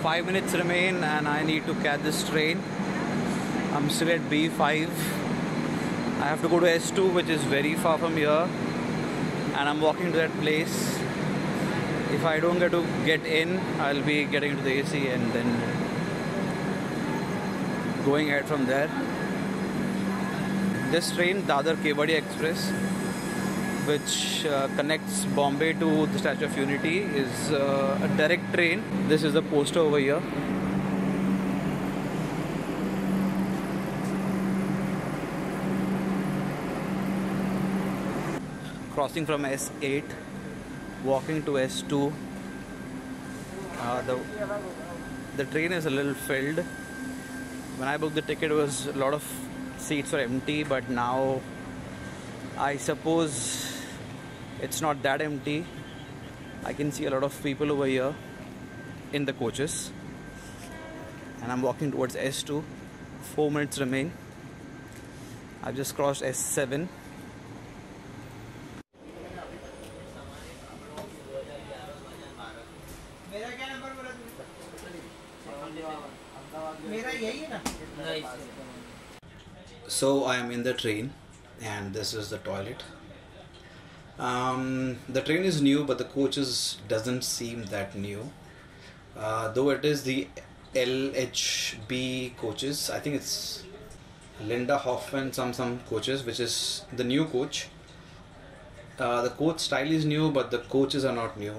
5 minutes remain and I need to catch this train. I'm still at B5. I have to go to S2, which is very far from here, and I'm walking to that place. If I don't get in, I'll be getting into the AC and then going ahead from there. This train, Dadar Kevadia Express, which connects Bombay to the Statue of Unity, is a direct train. This is the poster over here. Crossing from S8, walking to S2. The train is a little filled. When I booked the ticket, it was a lot of seats were empty, but now I suppose it's not that empty. I can see a lot of people over here in the coaches, and I'm walking towards S2. 4 minutes remain. I've just crossed S7. So I am in the train, and this is the toilet. The train is new, but the coaches doesn't seem that new. Though it is the LHB coaches. I think it's Linda Hoffman some coaches, which is the new coach. The coach style is new, but the coaches are not new.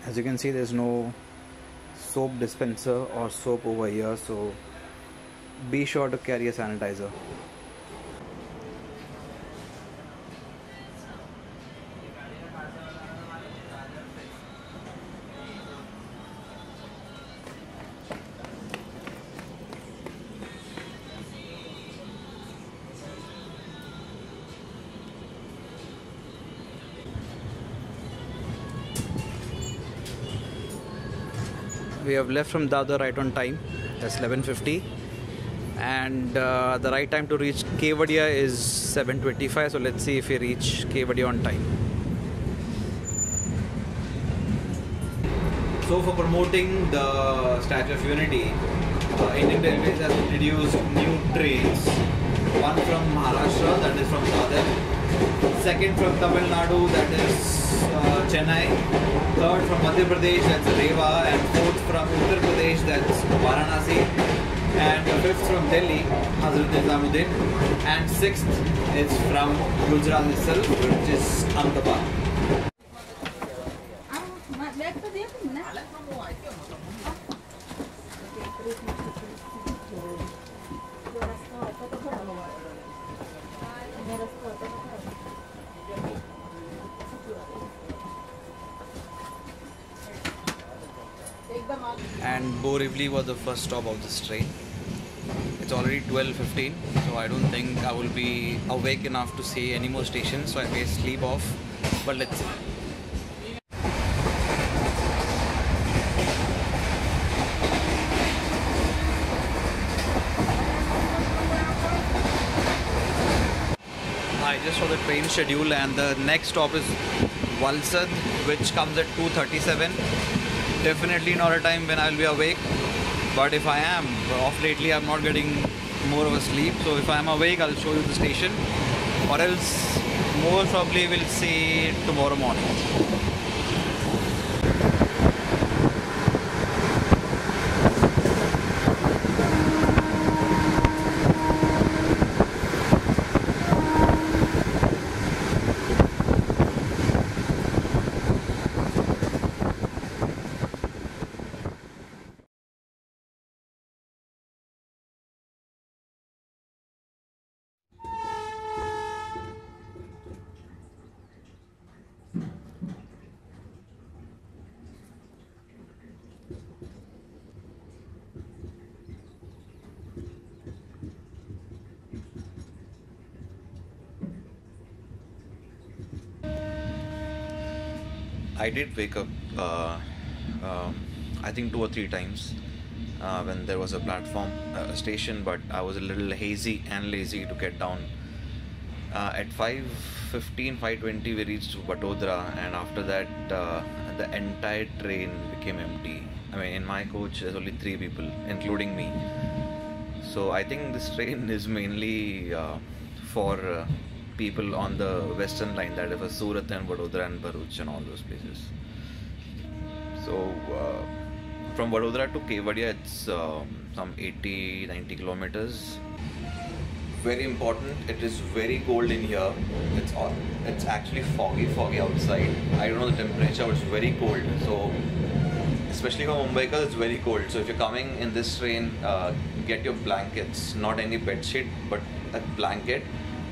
As you can see, there's no soap dispenser or soap over here, so be sure to carry a sanitizer. We have left from Dadar right on time. That's 11:50, and the right time to reach Kevadia is 7:25. So let's see if we reach Kevadia on time. So for promoting the Statue of Unity, Indian Railways has introduced new trains. One from Maharashtra, that is from Dadar. Second from Tamil Nadu, that is Chennai. Third from Madhya Pradesh, that's Rewa. And fourth from Uttar Pradesh, that's Varanasi. And fifth from Delhi, Hazrat Nizamuddin. And sixth is from Gujarat itself, which is Ahmedabad. And Borivali was the first stop of this train. It's already 12:15, so I don't think I will be awake enough to see any more stations, so I may sleep off, but let's see. I just saw the train schedule, and the next stop is Valsad, which comes at 2:37. Definitely not a time when I'll be awake, but if I am, off lately I'm not getting more of a sleep, so if I'm awake I'll show you the station, or else most probably we'll see tomorrow morning. I did wake up I think 2 or 3 times when there was a platform station, but I was a little hazy and lazy to get down At 5:15, 5:20 we reached Vadodara, and after that the entire train became empty. I mean, in my coach there's only 3 people, including me. So I think this train is mainly for people on the western line, that is for Surat and Vadodara and Bharuch and all those places. So from Vadodara to Kevadia, it's some 80-90 kilometers. Very important, it is very cold in here. It's actually foggy outside. I don't know the temperature, but it's very cold. So especially for Mumbaikars, it's very cold. So if you're coming in this train, get your blankets, not any bed sheet, but a blanket.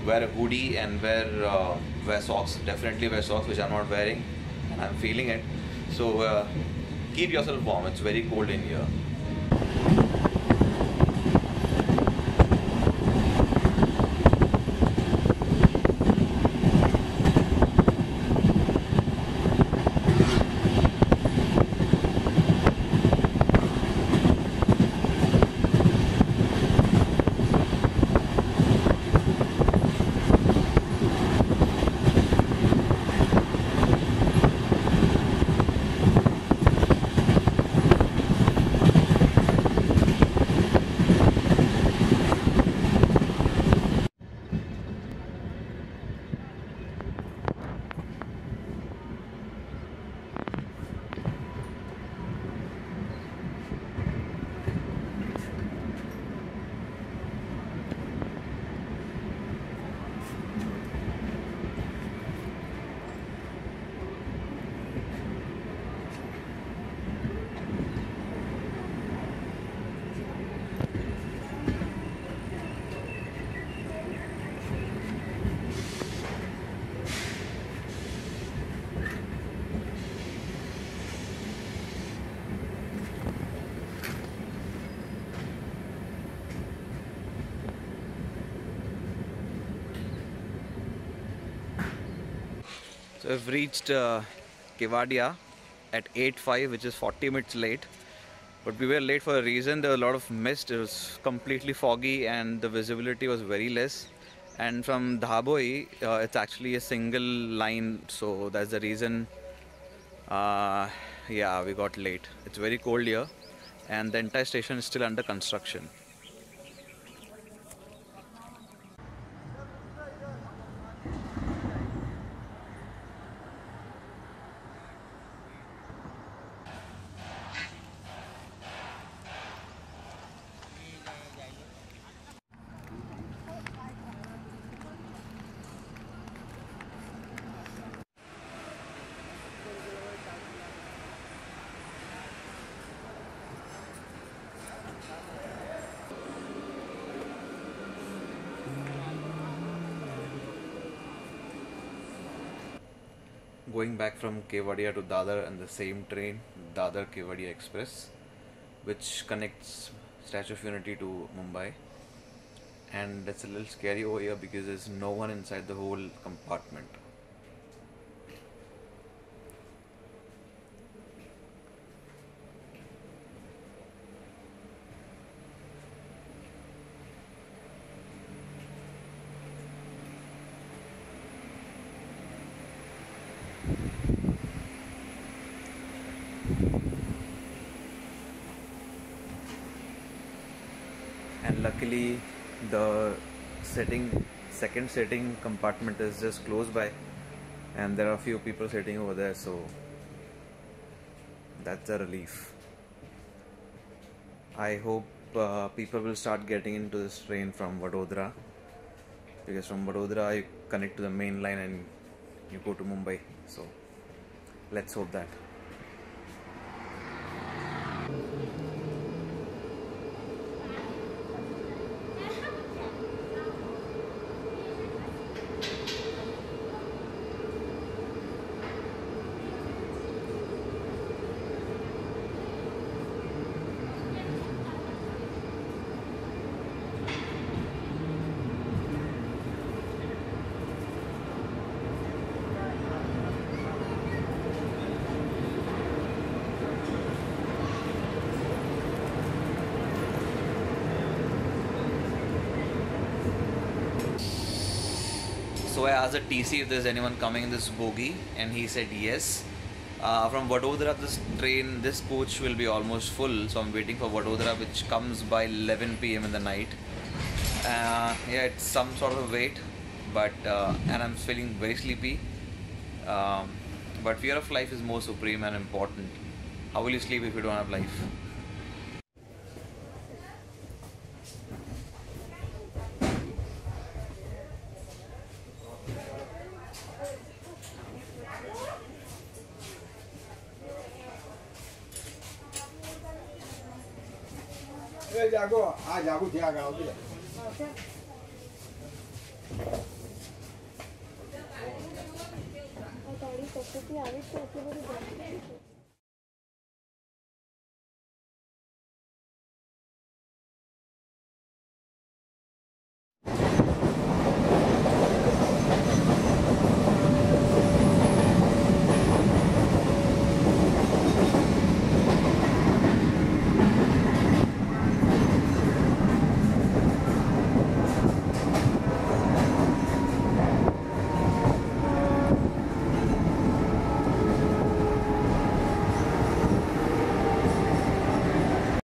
Wear a hoodie and wear socks. Definitely wear socks, which I'm not wearing, and I'm feeling it. So keep yourself warm. It's very cold in here. So we've reached Kevadia at 8:05, which is 40 minutes late. But we were late for a reason. There was a lot of mist. It was completely foggy and the visibility was very less. And from Dhaboi, it's actually a single line. So that's the reason, yeah, we got late. It's very cold here and the entire station is still under construction. Going back from Kevadia to Dadar and the same train, Dadar Kevadia Express, which connects Statue of Unity to Mumbai. And it's a little scary over here because there's no one inside the whole compartment. And luckily the second sitting compartment is just close by and there are a few people sitting over there, so that's a relief. I hope people will start getting into this train from Vadodara, because from Vadodara you connect to the main line and you go to Mumbai, so let's hope that. So I asked the TC if there's anyone coming in this bogie, and he said yes. From Vadodara, this coach will be almost full, so I'm waiting for Vadodara, which comes by 11 p.m. in the night. Yeah, it's some sort of wait, but and I'm feeling very sleepy. But fear of life is more supreme and important. How will you sleep if you don't have life? जागो आ जागो क्या गाओ की गाड़ी कशी ती आली तर